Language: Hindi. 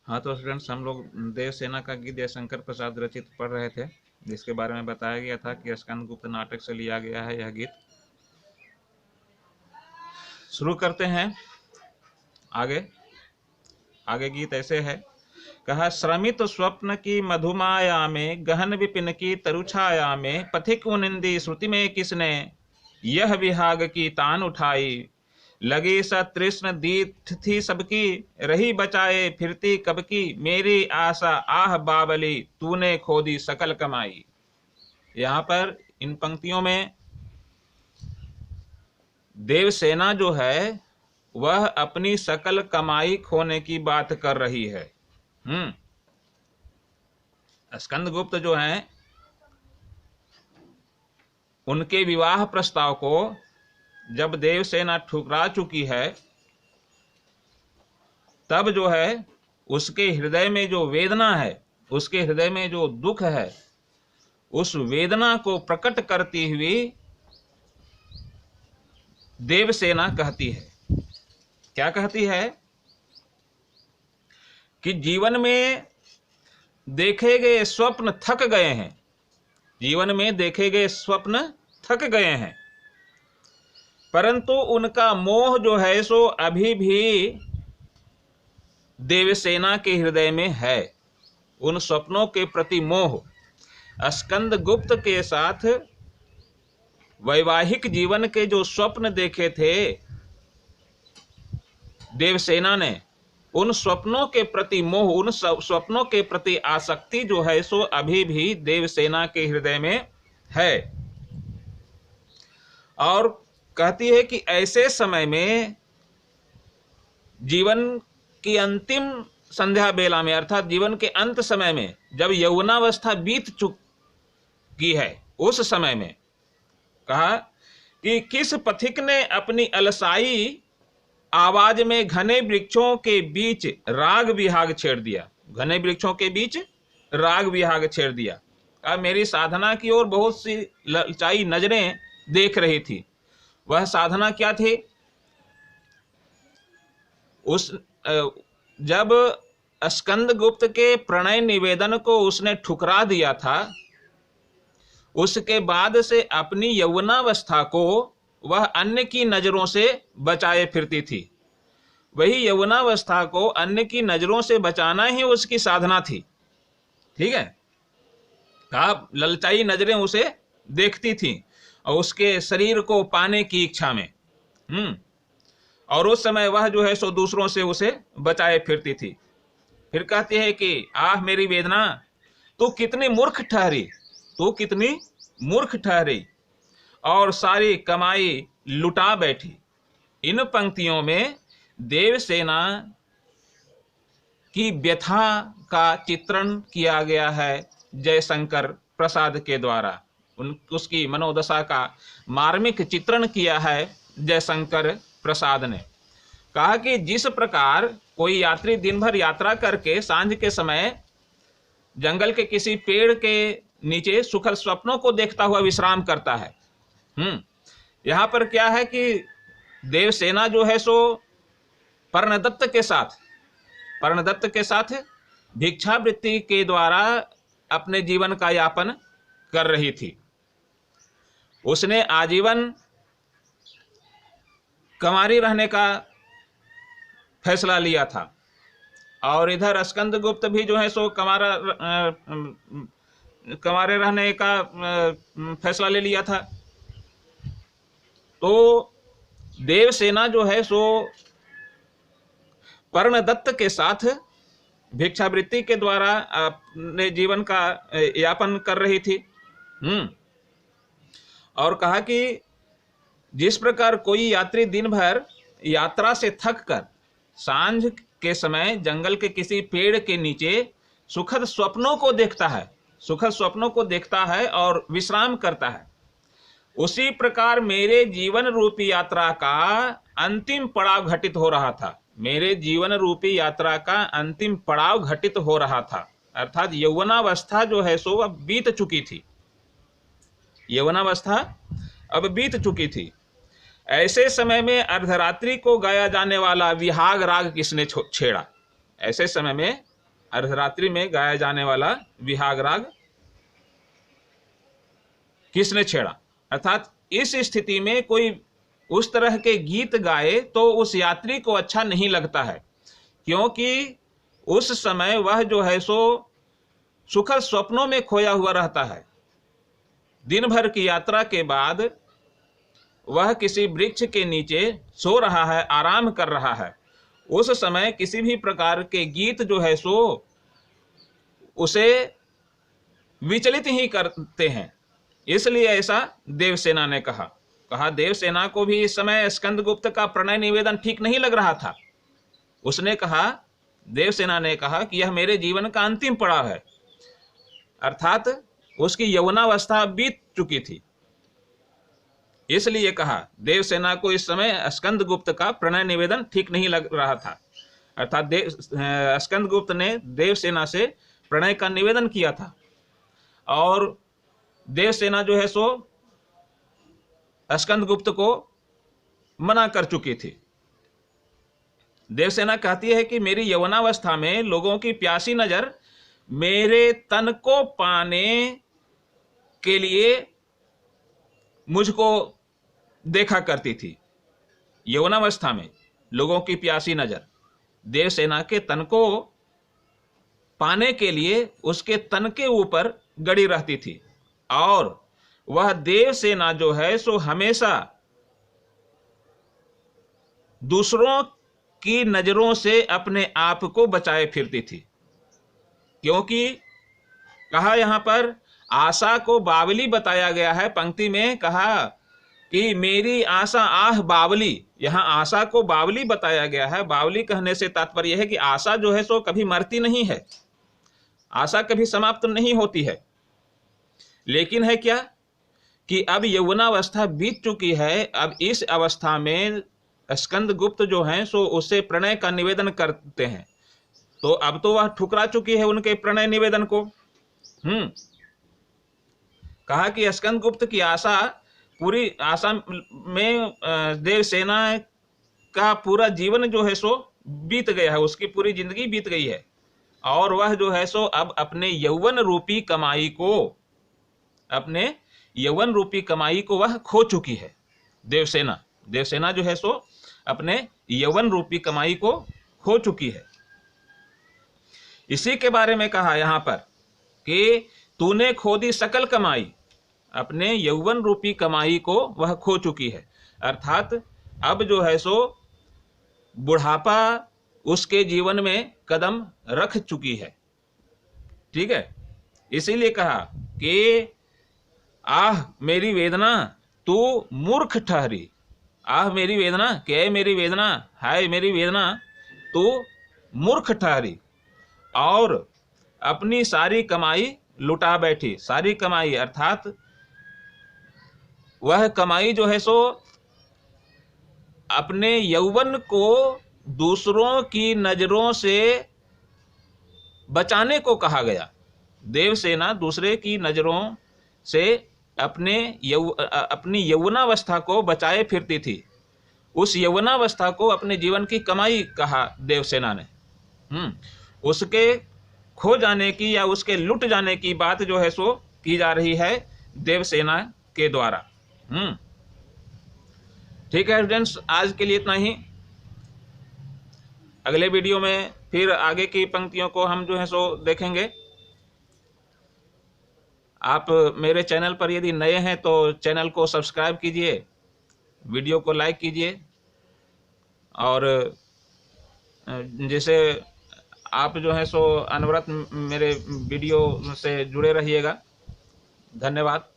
हाँ तो स्टूडेंट्स, हम लोग देवसेना का गीत जयशंकर प्रसाद रचित पढ़ रहे थे, जिसके बारे में बताया गया था कि स्कंदगुप्त नाटक से लिया गया है यह गीत। शुरू करते हैं। आगे आगे गीत ऐसे है। कहा, श्रमित स्वप्न की मधुमाया में, गहन विपिन की तरुछाया में, पथिक उनिंदी श्रुति में किसने यह विहाग की तान उठाई। लगी स तृष्ण दीठ थी सबकी, रही बचाए फिरती कब की, मेरी आशा आह बावली, तूने खोदी सकल कमाई। यहाँ पर इन पंक्तियों में देवसेना जो है वह अपनी सकल कमाई खोने की बात कर रही है। स्कंदगुप्त जो हैं, उनके विवाह प्रस्ताव को जब देवसेना ठुकरा चुकी है, तब जो है उसके हृदय में जो वेदना है, उसके हृदय में जो दुख है, उस वेदना को प्रकट करती हुई देवसेना कहती है। क्या कहती है? कि जीवन में देखे गए स्वप्न थक गए हैं, जीवन में देखे गए स्वप्न थक गए हैं, परंतु उनका मोह जो है सो अभी भी देवसेना के हृदय में है। उन स्वप्नों के प्रति मोह। स्कंदगुप्त के साथ वैवाहिक जीवन के जो स्वप्न देखे थे देवसेना ने, उन स्वप्नों के प्रति मोह, उन स्वप्नों के प्रति आसक्ति जो है सो अभी भी देवसेना के हृदय में है। और कहती है कि ऐसे समय में, जीवन की अंतिम संध्या बेला में, अर्थात जीवन के अंत समय में, जब यौवनावस्था बीत चुकी है, उस समय में कहा कि किस पथिक ने अपनी अलसाई आवाज में घने वृक्षों के बीच राग विहाग छेड़ दिया। घने वृक्षों के बीच राग विहाग छेड़ दिया। कहा, मेरी साधना की ओर बहुत सी ललचाई नजरें देख रही थी। वह साधना क्या थी? जब स्कंदगुप्त के प्रणय निवेदन को उसने ठुकरा दिया था, उसके बाद से अपनी यौवनावस्था को वह अन्य की नजरों से बचाए फिरती थी। वही यौवनावस्था को अन्य की नजरों से बचाना ही उसकी साधना थी। ठीक है। कहा, ललचाई नजरें उसे देखती थी और उसके शरीर को पाने की इच्छा में। और उस समय वह जो है सो दूसरों से उसे बचाए फिरती थी। फिर कहती है कि आह मेरी वेदना, तू कितनी मूर्ख ठहरी, तू कितनी मूर्ख ठहरी और सारी कमाई लुटा बैठी। इन पंक्तियों में देवसेना की व्यथा का चित्रण किया गया है जयशंकर प्रसाद के द्वारा। उसकी मनोदशा का मार्मिक चित्रण किया है जयशंकर प्रसाद ने। कहा कि जिस प्रकार कोई यात्री दिन भर यात्रा करके सांझ के समय जंगल के किसी पेड़ के नीचे सुखद स्वप्नों को देखता हुआ विश्राम करता है, यहाँ पर क्या है कि देवसेना जो है सो पर्णदत्त के साथ भिक्षावृत्ति के द्वारा अपने जीवन का यापन कर रही थी। उसने आजीवन कंवारी रहने का फैसला लिया था और इधर स्कंदगुप्त भी जो है सो कंवारे रहने का फैसला ले लिया था। तो देवसेना जो है सो पर्णदत्त के साथ भिक्षावृत्ति के द्वारा अपने जीवन का यापन कर रही थी। और कहा कि जिस प्रकार कोई यात्री दिन भर यात्रा से थक कर सांझ के समय जंगल के किसी पेड़ के नीचे सुखद स्वप्नों को देखता है और विश्राम करता है, उसी प्रकार मेरे जीवन रूपी यात्रा का अंतिम पड़ाव घटित हो रहा था। मेरे जीवन रूपी यात्रा का अंतिम पड़ाव घटित हो रहा था, अर्थात यौवनावस्था जो है सो अब बीत चुकी थी। यौवनावस्था अब बीत चुकी थी। ऐसे समय में अर्धरात्रि को गाया जाने वाला विहाग राग किसने छेड़ा? ऐसे समय में अर्धरात्रि में गाया जाने वाला विहाग राग किसने छेड़ा। अर्थात इस स्थिति में कोई उस तरह के गीत गाए तो उस यात्री को अच्छा नहीं लगता है, क्योंकि उस समय वह जो है सो सुखद स्वप्नों में खोया हुआ रहता है। दिन भर की यात्रा के बाद वह किसी वृक्ष के नीचे सो रहा है, आराम कर रहा है। उस समय किसी भी प्रकार के गीत जो है सो उसे विचलित ही करते हैं। इसलिए ऐसा देवसेना ने कहा। देवसेना को भी इस समय स्कंदगुप्त का प्रणय निवेदन ठीक नहीं लग रहा था। उसने कहा, देवसेना ने कहा कि यह मेरे जीवन का अंतिम पड़ाव है। अर्थात उसकी यौवनावस्था बीत चुकी थी। इसलिए कहा, देवसेना को इस समय स्कंदगुप्त का प्रणय निवेदन ठीक नहीं लग रहा था। अर्थात स्कंदगुप्त ने देवसेना से प्रणय का निवेदन किया था और देवसेना जो है सो स्कंदगुप्त को मना कर चुकी थी। देवसेना कहती है कि मेरी यौवनावस्था में लोगों की प्यासी नजर मेरे तन को पाने के लिए मुझको देखा करती थी। यौवनावस्था में लोगों की प्यासी नजर देवसेना के तन को पाने के लिए उसके तन के ऊपर गड़ी रहती थी और वह देवसेना जो है सो हमेशा दूसरों की नजरों से अपने आप को बचाए फिरती थी। क्योंकि कहा यहां पर आशा को बावली बताया गया है। पंक्ति में कहा कि मेरी आशा आह बावली, यहां आशा को बावली बताया गया है। बावली कहने से तात्पर्य यह है कि आशा जो है सो कभी मरती नहीं है, आशा कभी समाप्त नहीं होती है। लेकिन है क्या कि अब यौवनावस्था बीत चुकी है। अब इस अवस्था में स्कंदगुप्त जो हैं सो उससे प्रणय का निवेदन करते हैं, तो अब तो वह ठुकरा चुकी है उनके प्रणय निवेदन को। कहा कि स्कंदगुप्त की आशा, पूरी आशा में देवसेना का पूरा जीवन जो है सो बीत गया है, उसकी पूरी जिंदगी बीत गई है और वह जो है सो अब अपने यौवन रूपी कमाई को वह खो चुकी है। देवसेना जो है सो अपने यौवन रूपी कमाई को खो चुकी है। इसी के बारे में कहा यहां पर कि तूने खो दी सकल कमाई, अपने यौवन रूपी कमाई को वह खो चुकी है। अर्थात अब जो है सो बुढ़ापा उसके जीवन में कदम रख चुकी है। ठीक है, इसीलिए कहा कि आह मेरी वेदना तू मूर्ख ठहरी। आह मेरी वेदना, क्या मेरी वेदना, हाय मेरी वेदना, तू मूर्ख ठहरी और अपनी सारी कमाई लुटा बैठी। सारी कमाई अर्थात वह कमाई जो है सो अपने यौवन को दूसरों की नजरों से बचाने को कहा गया। देवसेना दूसरे की नजरों से अपनी यौवनावस्था को बचाए फिरती थी। उस यौवनावस्था को अपने जीवन की कमाई कहा देवसेना ने। उसके खो जाने की या उसके लुट जाने की बात जो है सो की जा रही है देवसेना के द्वारा। ठीक है फ्रेंड्स, आज के लिए इतना ही। अगले वीडियो में फिर आगे की पंक्तियों को हम जो है सो देखेंगे। आप मेरे चैनल पर यदि नए हैं तो चैनल को सब्सक्राइब कीजिए, वीडियो को लाइक कीजिए और जैसे आप जो है सो अनवरत मेरे वीडियो से जुड़े रहिएगा। धन्यवाद।